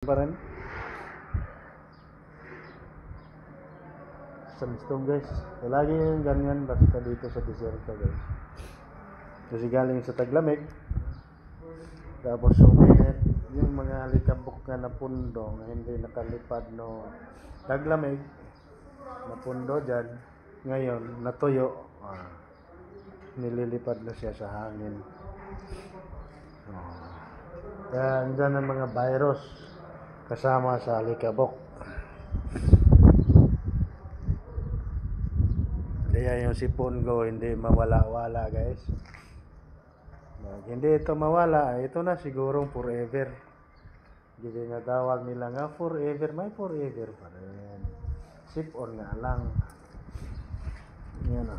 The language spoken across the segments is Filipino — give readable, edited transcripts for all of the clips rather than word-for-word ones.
Pa rin sandstorm guys. Lagi yung ganyan basta dito sa desierto guys. Kasi galing sa taglamig tapos uminit yung mga likabok na pundo na hindi nakalipad no taglamig na pundo dyan ngayon natuyo, nililipad na siya sa hangin. Kaya andyan ang mga virus kasama sa alikabok. Kaya yung sipon ko hindi mawala-wala guys. Hindi ito mawala, ito na sigurong forever. Hindi na tawag nila nga forever, may forever pa rin. Sipon nga lang. Yan o.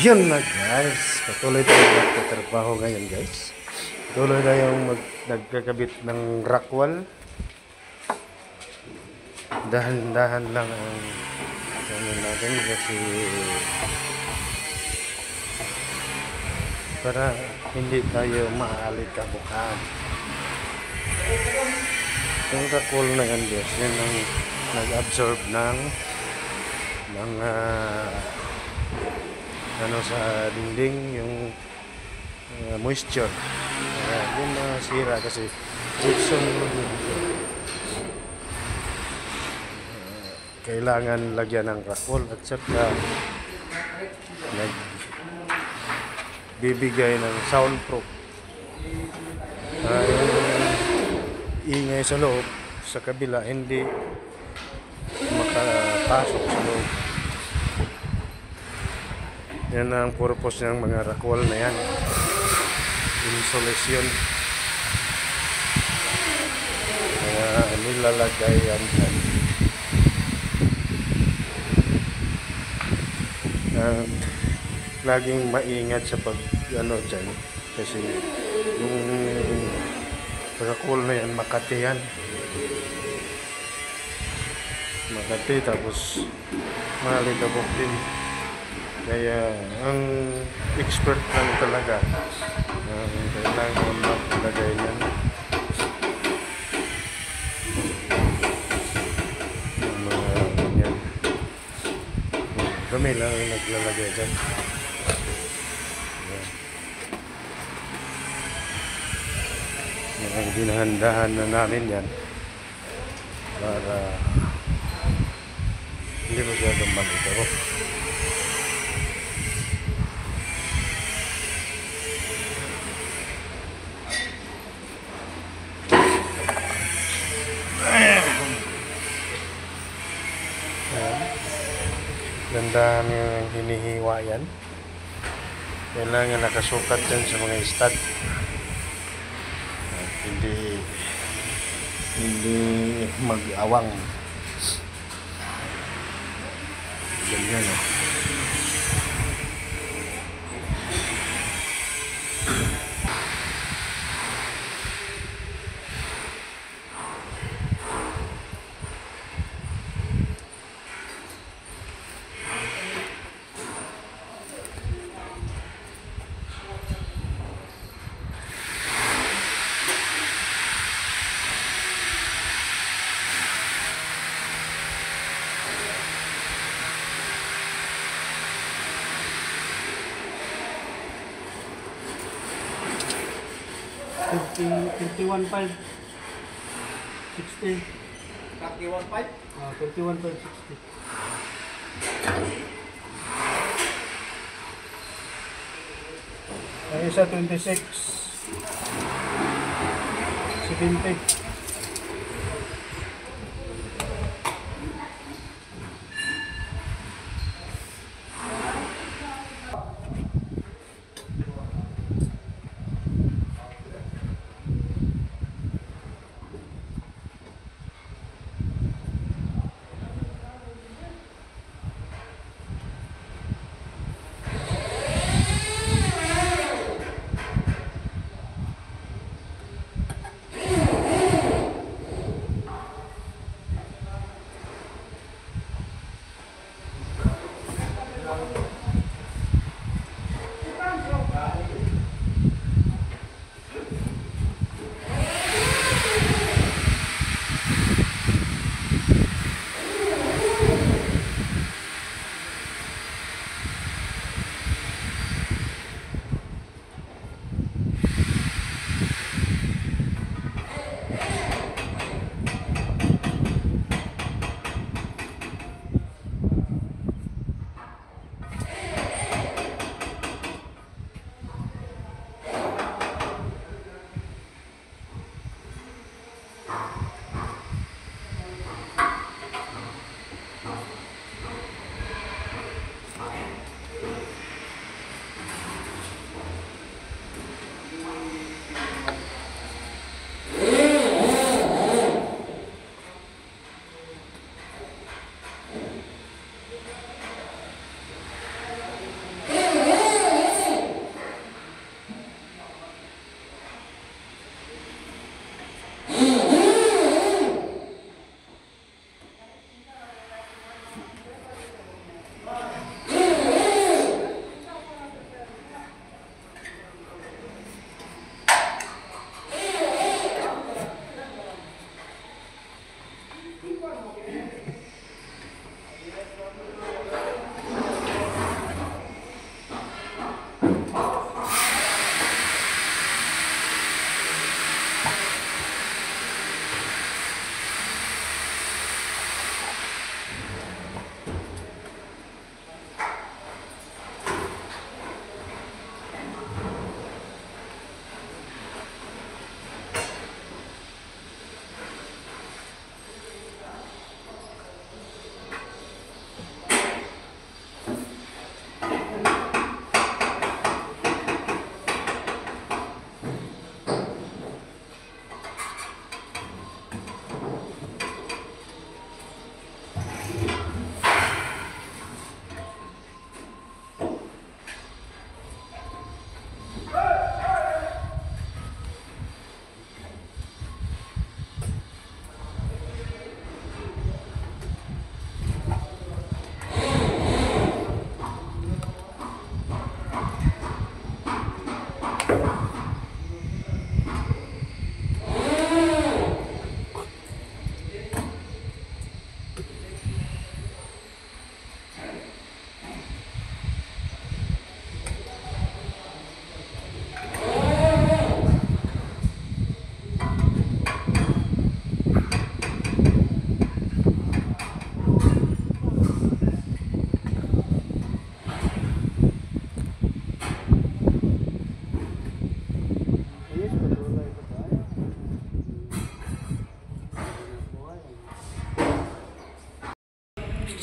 Yun na guys, patuloy tayo magtatrabaho ngayon guys. Patuloy tayong nagkakabit ng rock wall. Dahan-dahan lang ang natin kasi para hindi tayo maalikabukhan. Yung rock wall na yan guys, yun ang nag-absorb ng sa dingding yung moisture. Yung sira kasi gypsum kailangan lagyan ng rockwool at saka nagbibigay ng soundproof. Yung ingay sa loob sa kabila hindi makapasok sa loob. Yan ang purpose ng mga rockwool na yan. Insulation. Kaya nilalagay yan dyan. Laging maingat sa pag dyan. Kasi yung rockwool na yan, Makati yan. Makati tapos malikabok din. Kaya ang expert lang talaga kailangan maglagay yan yung mga ganyan. Kami lang ang naglalagay dyan. Ang dinahandahan na namin yan para hindi masyadong malikabok. Ganda yung hinihiwa yan. Kailangan nakasukat dyan sa mga stud. Hindi mag-awang. Ganyan o. $51,560. 31.5? 51,560. Ang isa 26. 70.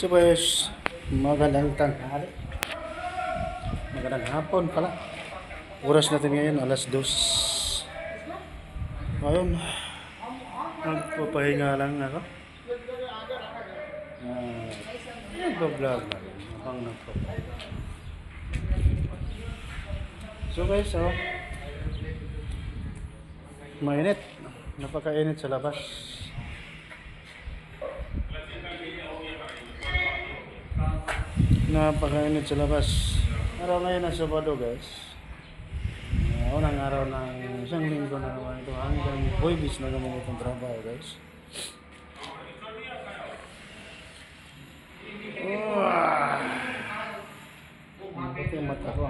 So guys, magandang tanghali. Magandang hapon pala. Oras natin ngayon, alas 2. Ngayon, nagpapahinga lang ako. Nagpa-vlog na rin. Habang nagpapahinga. So guys, mainit. Napakainit sa labas. Napakainit sa labas. Araw ngayon na Sabado guys. Unang araw ng isang linggo na naman ito. Hanggang Huwebes na naman itong trabaho guys. Bakit yung mata ko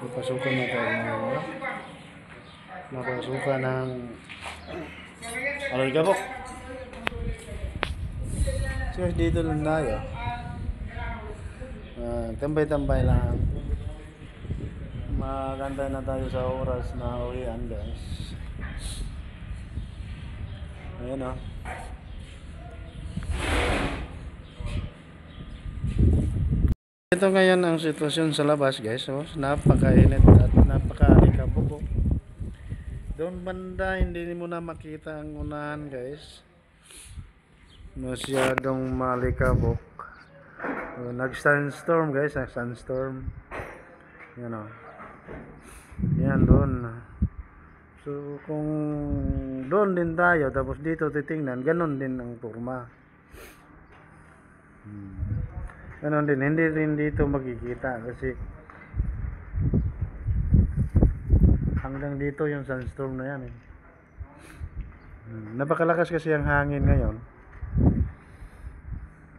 Napasukan na tayo napasukan ng alikabok. So dito lang tayo. Tambay-tambay lang. Maganda na tayo sa oras na uwian guys. Ayan Ito ngayon ang sitwasyon sa labas guys. Napakainit at napaka-alikabok. Doon banda hindi mo na makita ang unahan guys. Masyadong malikabok. Nag-sunstorm guys, nag-sunstorm. Yan doon. So kung doon din tayo tapos dito titingnan, ganun din ang turma. Ganun din, hindi rin dito makikita kasi hanggang dito yung sunstorm na yan Napakalakas kasi ang hangin ngayon.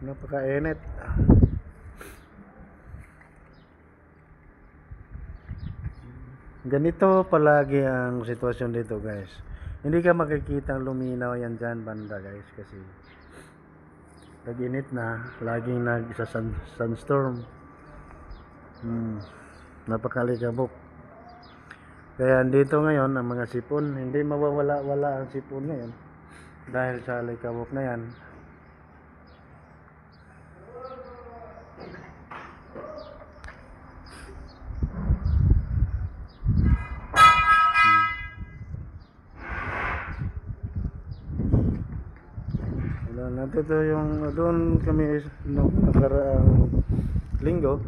Napakainit. Ganito palagi ang sitwasyon dito guys. Hindi ka makikita ang luminaw yan dyan banda guys kasi tag-init na, laging nag-sunstorm. Napakalikabok. Kaya dito ngayon ang mga sipon, hindi mawawala-wala ang sipon ngayon dahil sa alikabok na yan. Nandito yung doon kami nung nakaraang linggo.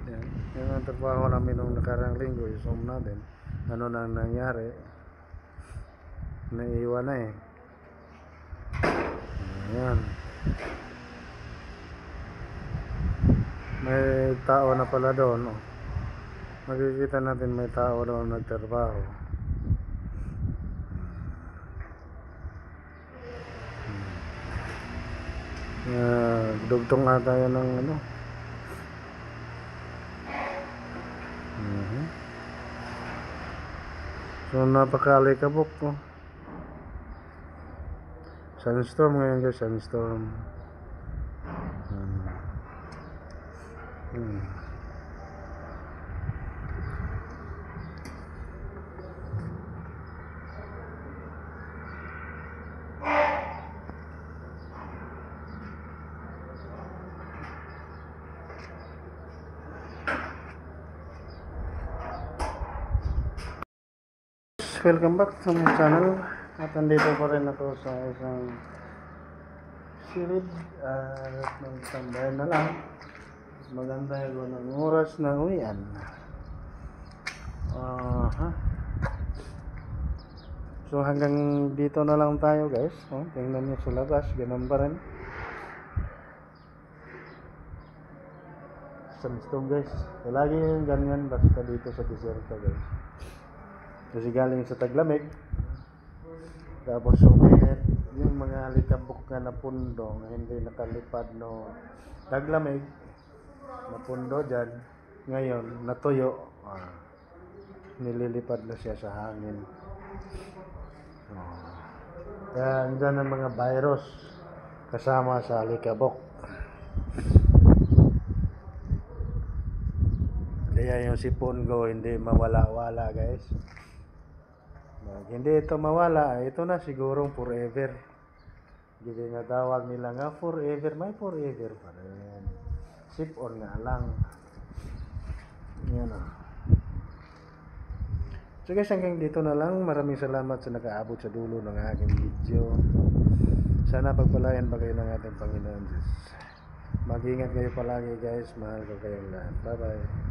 Yan. Yung ang trabaho namin nung nakaraang linggo, i-zoom natin. Ano nang nangyari? Naiiwan na Ayan. May tao na pala doon. Makikita natin may tao doon nagtrabaho. Dugtong ata yan ng So napakalikabok Sunstorm ngayon guys, sunstorm. Welcome back sa my channel. At nandito pa rin ako sa isang silid at magtambay na lang. Maganda yung ng oras na uwian. So hanggang dito na lang tayo guys. Tingnan nyo sa labas, ganun pa rin. Sunstorm guys. Lagi yung ganyan basta dito sa desierto guys. Kasi galing sa taglamig, tapos uminit, yung mga alikabok na pundo na hindi nakalipad no taglamig na pundo dyan, ngayon natuyo, nililipad na siya sa hangin. Kaya andyan ang mga virus kasama sa alikabok. Kaya yung sipon ko hindi mawala-wala guys. Hindi ito mawala, ito na sigurong forever. Gili nga tawag nila nga forever, may forever pa rin. Sip on nga lang. Yan o. So guys, hanggang dito na lang. Maraming salamat sa nakaabot sa dulo ng aking video. Sana pagpalayan pa kayo ng ating Panginoon Diyos. Mag-ingat kayo palagi guys. Mahal ko kayong lahat. Bye bye.